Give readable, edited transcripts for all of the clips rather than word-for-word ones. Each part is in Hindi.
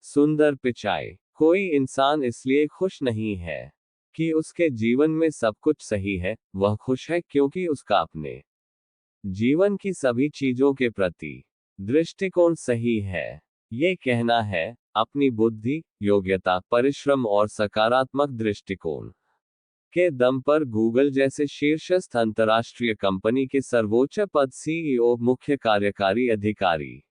सुंदर पिचाई। कोई इंसान इसलिए खुश नहीं है कि उसके जीवन में सब कुछ सही है, वह खुश है क्योंकि उसका अपने जीवन की सभी चीजों के प्रति दृष्टिकोण सही है। ये कहना है, अपनी बुद्धि, योग्यता, परिश्रम और सकारात्मक दृष्टिकोण के दम पर गूगल जैसे शीर्षस्थ अंतर्राष्ट्रीय कंपनी के सर्वोच्च पद सीईओ, मुख्य कार्यकारी अधिकारी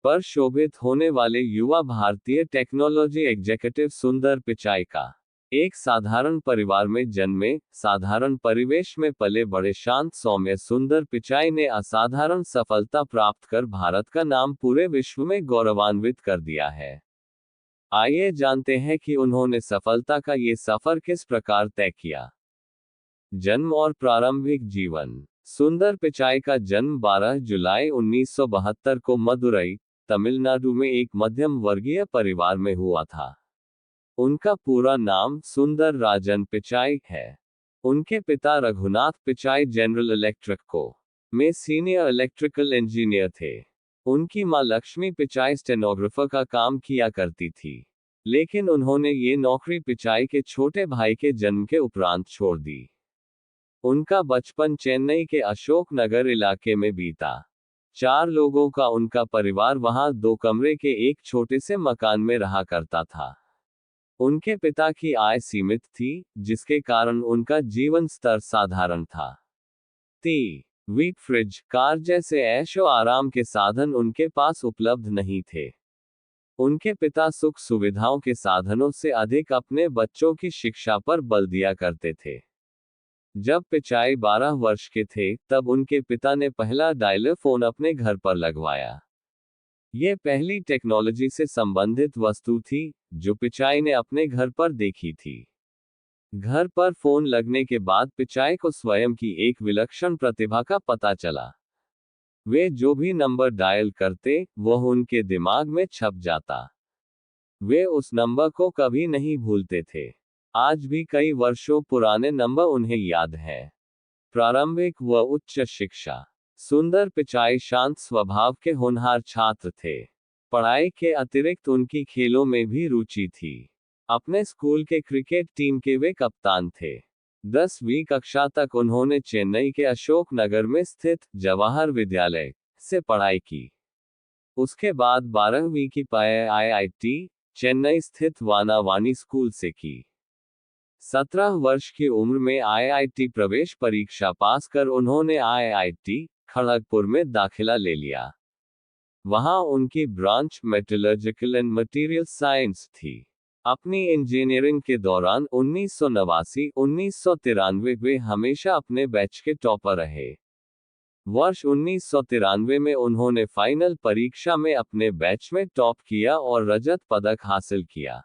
पर शोभित होने वाले युवा भारतीय टेक्नोलॉजी एग्जीक्यूटिव सुंदर पिचाई का एक साधारण परिवार में जन्मे, साधारण परिवेश में पले बड़े शांत सौम्य सुंदर पिचाई ने असाधारण सफलता प्राप्त कर भारत का नाम पूरे विश्व में गौरवान्वित कर दिया है। आइए जानते हैं कि उन्होंने सफलता का ये सफर किस प्रकार तय किया। जन्म और प्रारंभिक जीवन। सुंदर पिचाई का जन्म 12 जुलाई 1972 को मदुरई, तमिलनाडु में एक मध्यम वर्गीय परिवार में हुआ था। उनका पूरा नाम सुंदर राजन पिचाई है। उनके पिता रघुनाथ पिचाई जनरल इलेक्ट्रिक को में सीनियर इलेक्ट्रिकल इंजीनियर थे। उनकी मां लक्ष्मी पिचाई स्टेनोग्राफर का काम किया करती थी, लेकिन उन्होंने ये नौकरी पिचाई के छोटे भाई के जन्म के उपरांत छोड़ दी। उनका बचपन चेन्नई के अशोक नगर इलाके में बीता। 4 लोगों का उनका परिवार वहां 2 कमरे के एक छोटे से मकान में रहा करता था। उनके पिता की आय सीमित थी, जिसके कारण उनका जीवन स्तर साधारण था। टीवी, फ्रिज, कार जैसे ऐशो आराम के साधन उनके पास उपलब्ध नहीं थे। उनके पिता सुख सुविधाओं के साधनों से अधिक अपने बच्चों की शिक्षा पर बल दिया करते थे। जब पिचाई 12 वर्ष के थे, तब उनके पिता ने पहला डायलर फोन अपने घर पर लगवाया। ये पहली टेक्नोलॉजी से संबंधित वस्तु थी, जो पिचाई ने अपने घर पर देखी थी। घर पर फोन लगने के बाद पिचाई को स्वयं की एक विलक्षण प्रतिभा का पता चला। वे जो भी नंबर डायल करते, वह उनके दिमाग में छप जाता। वे उस नंबर को कभी नहीं भूलते थे। आज भी कई वर्षों पुराने नंबर उन्हें याद हैं। प्रारंभिक व उच्च शिक्षा। सुंदर पिचाई शांत स्वभाव के होनहार छात्र थे। पढ़ाई के अतिरिक्त उनकी खेलों में भी रुचि थी। अपने स्कूल के क्रिकेट टीम के वे कप्तान थे। 10वीं कक्षा तक उन्होंने चेन्नई के अशोक नगर में स्थित जवाहर विद्यालय से पढ़ाई की। उसके बाद 12वीं की पढ़ाई आईआईटी चेन्नई स्थित वानावानी स्कूल से की। 17 वर्ष की उम्र में आईआईटी प्रवेश परीक्षा पास कर उन्होंने आईआईटी खड़गपुर में दाखिला ले लिया। वहां उनकी branch metallurgical and material science थी। अपनी इंजीनियरिंग के दौरान 1989-1993 वे हमेशा अपने बैच के टॉपर रहे। वर्ष 1993 में उन्होंने फाइनल परीक्षा में अपने बैच में टॉप किया और रजत पदक हासिल किया।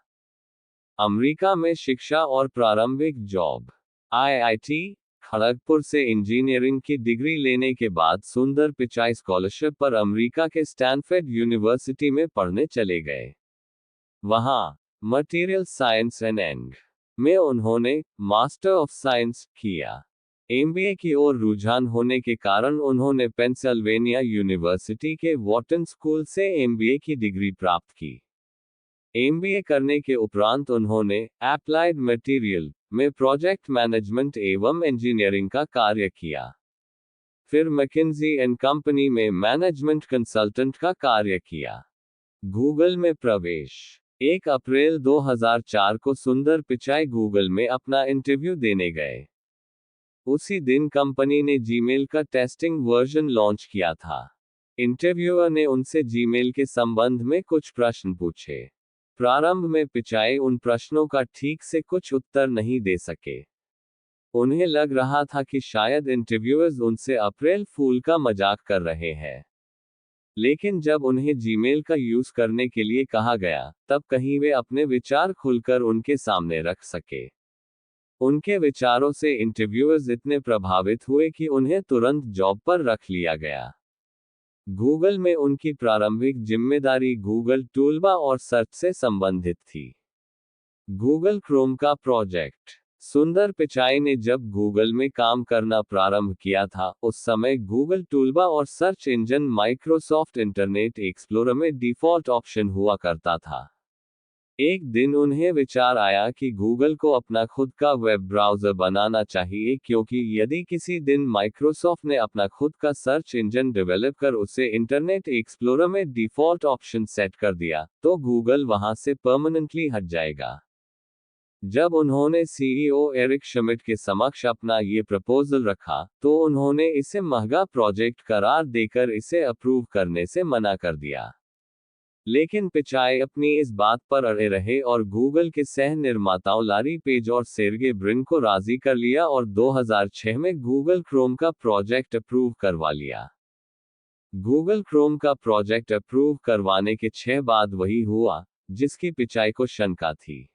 अमेरिका में शिक्षा और प्रारंभिक जॉब। आईआईटी खड़गपुर से इंजीनियरिंग की डिग्री लेने के बाद सुंदर पिचाई स्कॉलरशिप पर अमेरिका के स्टैनफोर्ड यूनिवर्सिटी में पढ़ने चले गए। वहां मटेरियल साइंस एंड में उन्होंने मास्टर ऑफ साइंस किया। एमबीए की ओर रुझान होने के कारण उन्होंने पेंसिल्वेनिया यूनिवर्सिटी के वॉटन स्कूल से एमबीए की डिग्री प्राप्त की। एमबीए करने के उपरांत उन्होंने एप्लाइड मटेरियल में प्रोजेक्ट मैनेजमेंट एवं इंजीनियरिंग का कार्य किया। फिर मैकिन्जी एंड कंपनी में मैनेजमेंट कंसल्टेंट का कार्य किया। गूगल में प्रवेश। 1 अप्रैल 2004 को सुंदर पिचाई गूगल में अपना इंटरव्यू देने गए। उसी दिन कंपनी ने जीमेल का टेस्टिंग वर्जन लॉन्च किया था। इंटरव्यूअर ने उनसे जीमेल के संबंध में कुछ प्रश्न पूछे। प्रारंभ में पिचाई उन प्रश्नों का ठीक से कुछ उत्तर नहीं दे सके। उन्हें लग रहा था कि शायद इंटरव्यूअर्स उनसे अप्रैल फूल का मजाक कर रहे हैं। लेकिन जब उन्हें जीमेल का यूज करने के लिए कहा गया, तब कहीं वे अपने विचार खुलकर उनके सामने रख सके। उनके विचारों से इंटरव्यूअर्स इतने प्रभावित हुए कि उन्हें तुरंत जॉब पर रख लिया गया। गूगल में उनकी प्रारंभिक जिम्मेदारी गूगल टूलबार और सर्च से संबंधित थी। गूगल क्रोम का प्रोजेक्ट। सुंदर पिचाई ने जब गूगल में काम करना प्रारंभ किया था, उस समय गूगल टूलबार और search engine Microsoft internet explorer में डिफ़ॉल्ट ऑप्शन हुआ करता था। एक दिन उन्हें विचार आया कि गूगल को अपना खुद का वेब ब्राउज़र बनाना चाहिए, क्योंकि यदि किसी दिन माइक्रोसॉफ्ट ने अपना खुद का सर्च इंजन डेवलप कर उसे इंटरनेट एक्सप्लोरर में डिफ़ॉल्ट ऑप्शन सेट कर दिया, तो गूगल वहां से परमानेंटली हट जाएगा। जब उन्होंने सीईओ एरिक श्मिड्ट के समक्ष अपना ये प्रपोजल रखा, तो उन्होंने इसे महंगा प्रोजेक्ट करार देकर इसे अप्रूव करने से मना कर दिया। लेकिन पिचाई अपनी इस बात पर अड़े रहे और गूगल के सह निर्माताओं लारी पेज और सेर्गे ब्रिन को राजी कर लिया और 2006 में गूगल क्रोम का प्रोजेक्ट अप्रूव करवा लिया। गूगल क्रोम का प्रोजेक्ट अप्रूव करवाने के 6 बाद वही हुआ जिसकी पिचाई को शंका थी।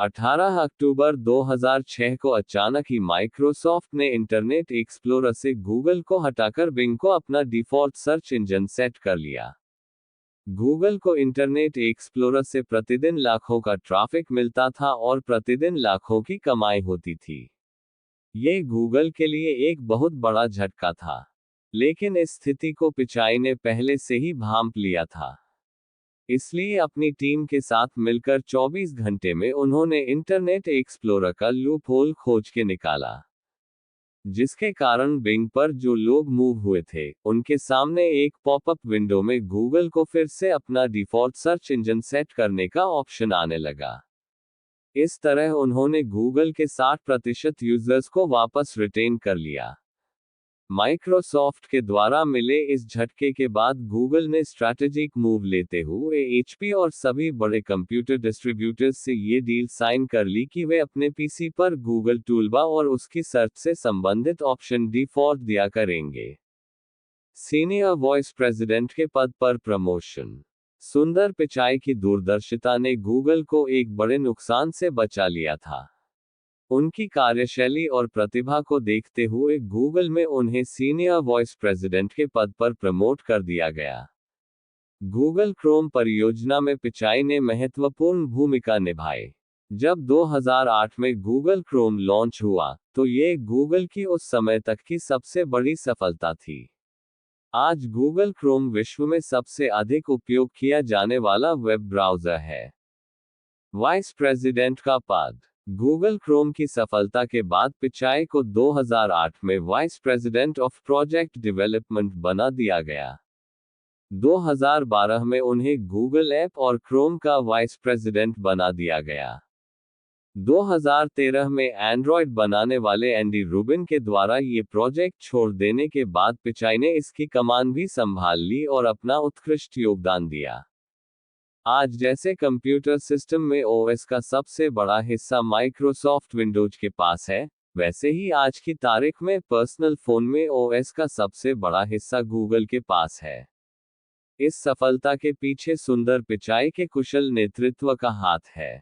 18 अक्टूबर 2006 को अचानक ही माइक्रोसॉफ्ट ने इंटरनेट एक्सप्लोरर से गूगल को हटाकर बिंग को अपना डिफ़ॉल्ट सर्च इंजन सेट कर लिया। गूगल को इंटरनेट एक्सप्लोरर से प्रतिदिन लाखों का ट्रैफिक मिलता था और प्रतिदिन लाखों की कमाई होती थी। ये गूगल के लिए एक बहुत बड़ा झटका था। लेकिन इस स्थिति को पिचाई ने पहले से ही भांप लिया था। इसलिए अपनी टीम के साथ मिलकर 24 घंटे में उन्होंने इंटरनेट एक्सप्लोरर का लूप होल खोज के निकाला, जिसके कारण बिंग पर जो लोग मूव हुए थे, उनके सामने एक पॉपअप विंडो में गूगल को फिर से अपना डिफ़ॉल्ट सर्च इंजन सेट करने का ऑप्शन आने लगा। इस तरह उन्होंने गूगल के 60% यूजर्स को वापस रिटेन कर लिया। माइक्रोसॉफ्ट के द्वारा मिले इस झटके के बाद गूगल ने स्ट्रैटेजिक मूव लेते हुए एचपी और सभी बड़े कंप्यूटर डिस्ट्रीब्यूटर्स से ये डील साइन कर ली कि वे अपने पीसी पर गूगल टूलबार और उसकी सर्च से संबंधित ऑप्शन डिफ़ॉल्ट दिया करेंगे। सीनियर वाइस प्रेसिडेंट के पद पर प्रमोशन। सुंदर पिचाई की दूरदर्शिता ने गूगल को एक बड़े नुकसान से बचा लिया था। उनकी कार्यशैली और प्रतिभा को देखते हुए गूगल में उन्हें सीनियर वाइस प्रेसिडेंट के पद पर प्रमोट कर दिया गया। गूगल क्रोम परियोजना में पिचाई ने महत्वपूर्ण भूमिका निभाई। जब 2008 में गूगल क्रोम लॉन्च हुआ, तो ये गूगल की उस समय तक की सबसे बड़ी सफलता थी। आज गूगल क्रोम विश्व में सबसे अधिक उपयोग किया जाने वाला वेब ब्राउज़र है। वाइस प्रेसिडेंट का पद। गूगल क्रोम की सफलता के बाद पिचाई को 2008 में vice president of project development बना दिया गया। 2012 में उन्हें गूगल ऐप और क्रोम का वाइस प्रेसिडेंट बना दिया गया। 2013 में एंड्रॉयड बनाने वाले एंडी रूबिन के द्वारा ये प्रोजेक्ट छोड़ देने के बाद पिचाई ने इसकी कमान भी संभाल ली और अपना उत्कृष्ट योगदान दिया। आज जैसे कंप्यूटर सिस्टम में ओएस का सबसे बड़ा हिस्सा माइक्रोसॉफ्ट विंडोज के पास है, वैसे ही आज की तारीख में पर्सनल फोन में ओएस का सबसे बड़ा हिस्सा गूगल के पास है। इस सफलता के पीछे सुंदर पिचाई के कुशल नेतृत्व का हाथ है।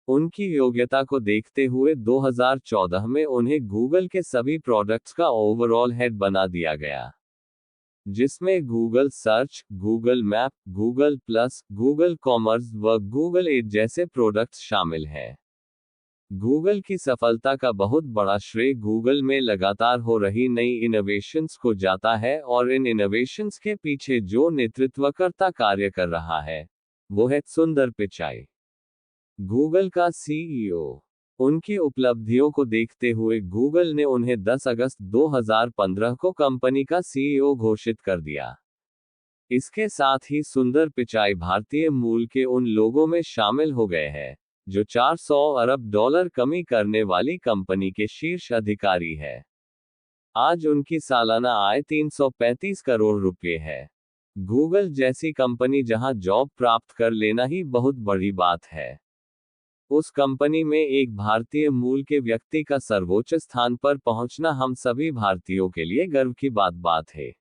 उनकी योग्यता को देखते हुए 2014 में उन्हें गूगल के सभी प्रोडक्ट्स का ओवरऑल हेड बना दिया गया, जिसमें Google search, Google map, Google plus, Google commerce व गूगल एड जैसे प्रोडक्ट्स शामिल हैं। गूगल की सफलता का बहुत बड़ा श्रेय गूगल में लगातार हो रही नई इनोवेशंस को जाता है और इन इनोवेशंस के पीछे जो नेतृत्वकर्ता कार्य कर रहा है, वो है सुंदर पिचाई, गूगल का सीईओ। उनकी उपलब्धियों को देखते हुए गूगल ने उन्हें 10 अगस्त 2015 को कंपनी का सीईओ घोषित कर दिया। इसके साथ ही सुंदर पिचाई भारतीय मूल के उन लोगों में शामिल हो गए हैं जो 400 अरब डॉलर कमी करने वाली कंपनी के शीर्ष अधिकारी है। आज उनकी सालाना आय 335 करोड़ रुपए है। गूगल जैसी कंपनी जहां जॉब प्राप्त कर लेना ही बहुत बड़ी बात है, उस कंपनी में एक भारतीय मूल के व्यक्ति का सर्वोच्च स्थान पर पहुंचना हम सभी भारतीयों के लिए गर्व की बात है।